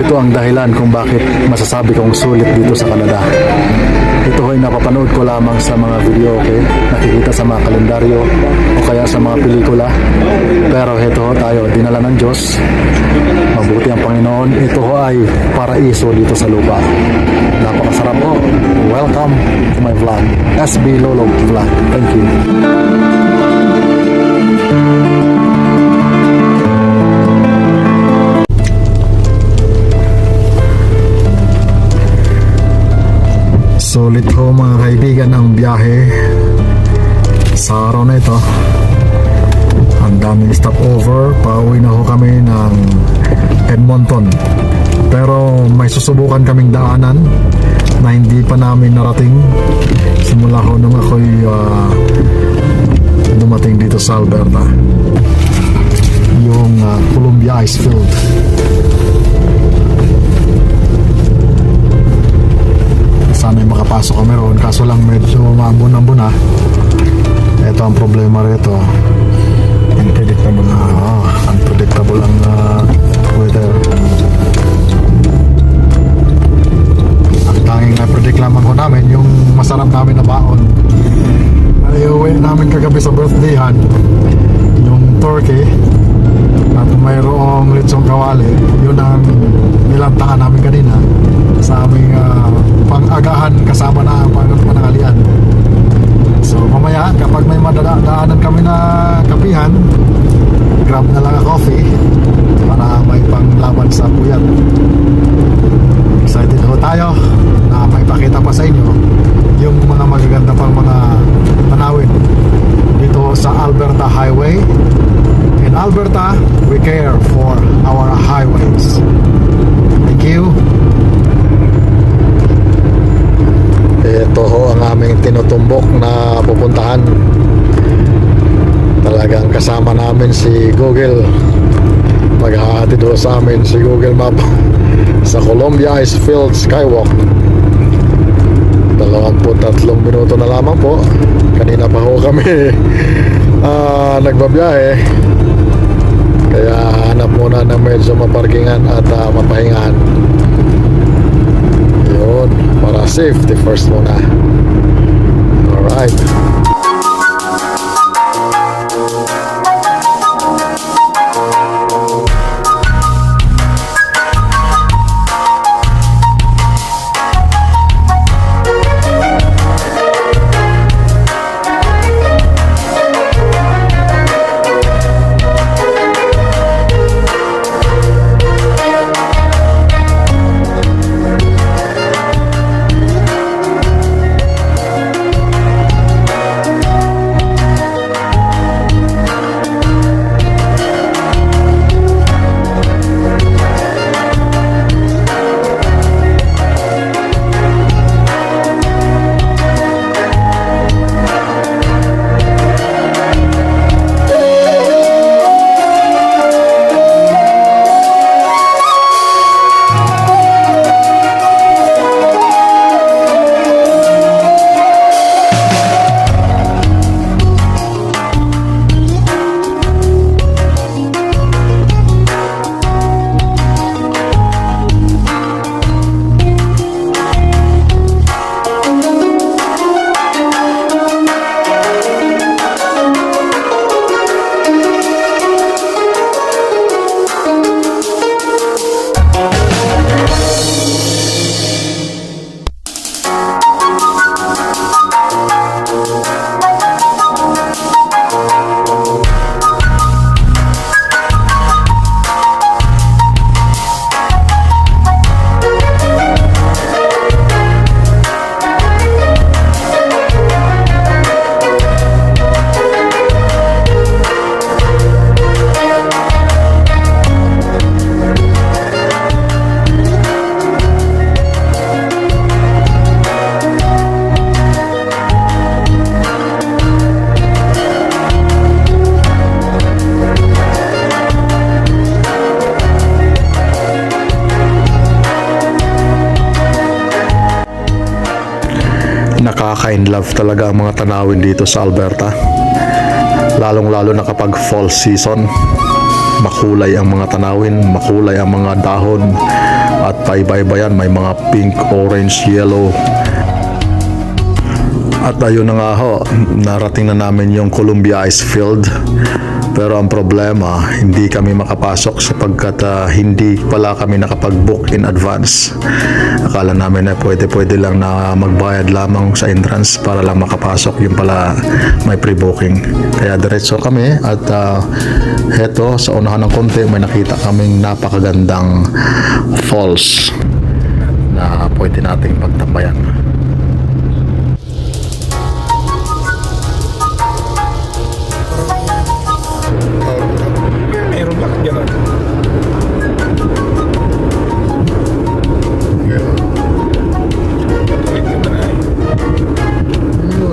Ito ang dahilan kung bakit masasabi kong sulit dito sa Canada. Ito ay napapanood ko lamang sa mga video, okay? Nakikita sa mga kalendaryo o kaya sa mga pelikula. Pero ito tayo, dinala ng Diyos. Mabuti ang Panginoon. Ito ay paraiso dito sa lupa. Napakasarap po. Welcome to my vlog. SB Lolo Vlog. Thank you. Sulit ho mga kaibigan ang biyahe sa araw na ito. Ang daming stopover. Pauwi na ho kami ng Edmonton. Pero may susubukan kaming daanan na hindi pa namin narating simula ho nung ako'y dumating dito sa Alberta. Yung Columbia Icefield. Sana'y makapasok kami roon, kaso lang medyo maambon-ambon na. Ito ang problema rito. Unpredictable ang weather. Ang tanging na-predict lamang ko namin yung masarap namin na baon. Naiuwi namin kagabi sa birthdayhan yung turkey at mayroong litsong kawali. Yun ang nilantakan namin kanina sa aming pang-agahan kasama na ang panangalian. So mamaya kapag may madadaanan kami na kapihan, grab na lang a coffee para may panglaban sa puyat. Excited ho tayo na may pakita pa sa inyo yung mga magaganda pang mga tanawin dito sa Alberta Highway. In Alberta, we care for our highways. Thank you. Ito ho ang aming tinutumbok na pupuntahan. Talagang kasama namin si Google. Maghahatid ho sa amin si Google Map sa Columbia Icefield Skywalk. 23 minuto na lamang po. Kanina pa ho kami nagbabiyahe. Kaya hanap muna ng medyo maparkingan at mapahingahan. Yun, para safety first muna. Alright. Nakaka-in-love talaga ang mga tanawin dito sa Alberta. Lalong-lalo na kapag fall season. Makulay ang mga tanawin, makulay ang mga dahon, magkaiba-iba yan. May mga pink, orange, yellow. At ayun na nga ho, narating na namin yung Columbia Ice Field. Pero ang problema, hindi kami makapasok sapagkat hindi pala kami nakapag-book in advance. Akala namin na pwede lang na magbayad lamang sa entrance para lang makapasok. Yung pala may pre-booking. Kaya diretso kami at heto sa unahan ng konti may nakita kaming napakagandang falls na pwede nating pagtambayan. Mayroon lang gano'n. Wait ka na eh. Hindi ba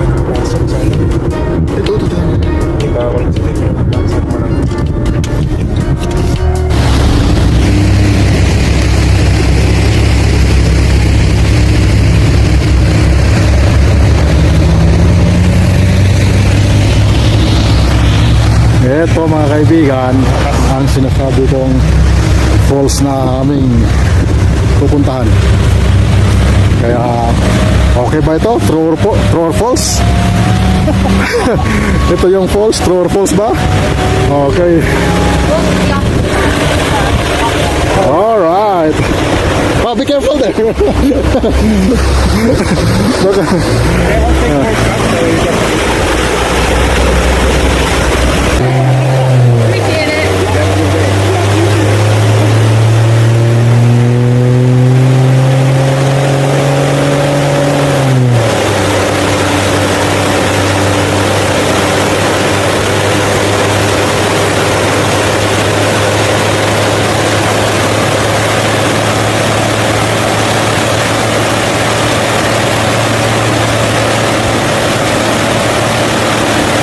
nakapasok sa ano? Ito. Hindi ba ako nagsitigil? Nakapasok mo lang. Ito mga kaibigan, ang sinasabi kong falls na aming pupuntahan. Kaya, okay ba ito? True or false? Ito yung falls, true or false ba? Okay. Alright. Oh, be careful there.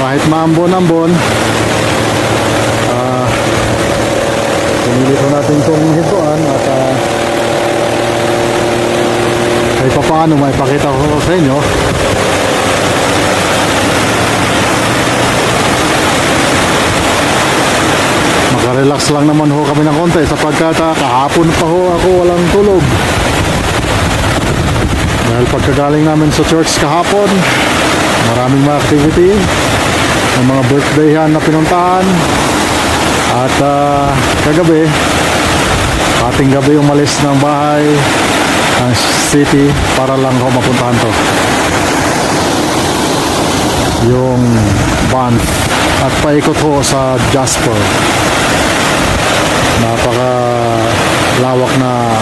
Kahit maambon-ambon, pinili ko natin itong hintuan at kahit pa paano may pakita ko sa inyo. Makarelax lang naman ho kami ng konti sapagkat kahapon pa ho ako walang tulog. Dahil pagkagaling namin sa church kahapon, maraming mga activity, may mga birthdayhan na pinuntahan. At kagabi, ating gabi umalis ng bahay ng city para lang ako mapuntahan to. Yung Banff at paikot ho sa Jasper. Napaka lawak na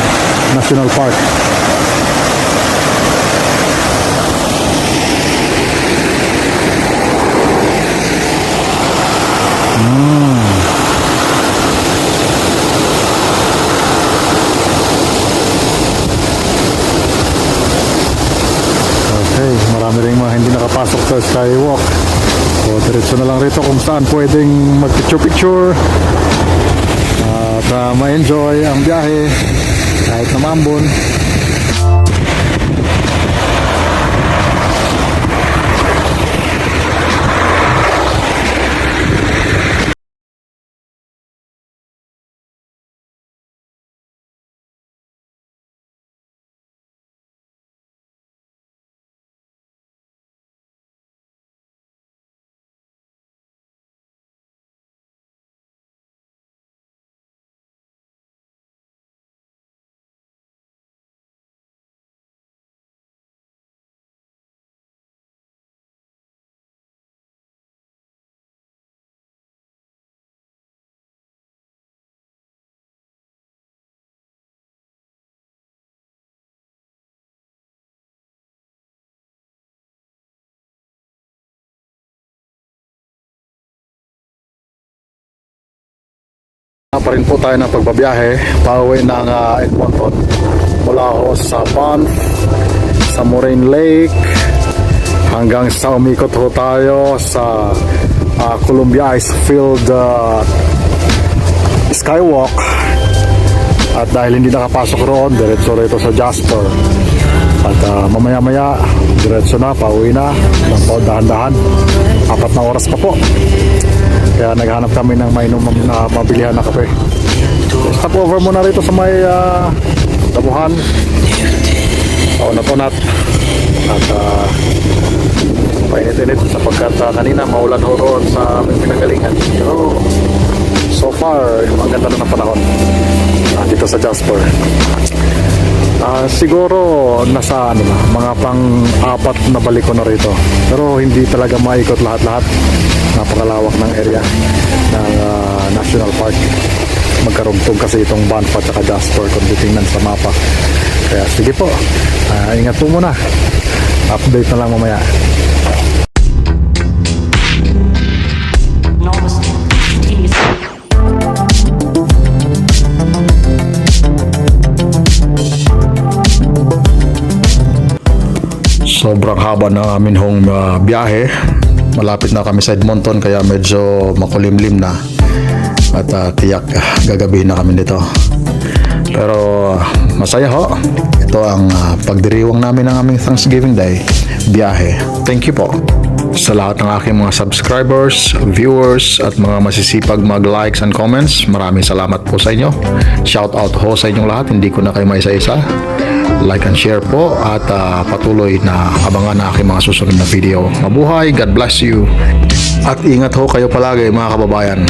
national park. Okay, marami rin mga hindi nakapasok sa skywalk. So, diretso na lang rito kung saan pwedeng mag-picture-picture at ma-enjoy ang biyahe kahit na maambon. Pa rin po tayo ng pagbabiyahe pauwi ng Edmonton mula ho sa Banff, sa Moraine Lake hanggang sa umikot ho tayo sa Columbia Ice Field Skywalk. At dahil hindi nakapasok roon, diretso rito sa Jasper. At mamaya-maya diretso na, pauwi na ng dahan-dahan. 4 na oras pa po. Kaya naghanap kami ng mainom na mabilihan na kape. Stop over muna rito sa may dabuhan. Paunat-unat. At painit-init sapagkat kanina maulan ho roon sa aming pinagalingan. Pero so far, ang ganda na ng panahon dito sa Jasper. Siguro nasa mga pang-apat na balik ko na rito. Pero hindi talaga maikot lahat-lahat. Napakalawak ng area ng National Park. Magkarugtong kasi itong Banff at Jasper kung titingnan sa mapa. Kaya sige po, ingat po muna. Update na lang mamaya. Sobrang haba na amin hong biyahe. Malapit na kami sa Edmonton kaya medyo makulimlim na. At tiyak gagabihin na kami dito. Pero masaya ho. Ito ang pagdiriwang namin ng aming Thanksgiving Day biyahe. Thank you po sa lahat ng aking mga subscribers, viewers at mga masisipag mag-likes and comments. Maraming salamat po sa inyo. Shout out ho sa inyong lahat. Hindi ko na kayo maisa-isa. Like and share po at patuloy na abangan na aking mga susunod na video. Mabuhay, God bless you. At ingat ho kayo palagi mga kababayan.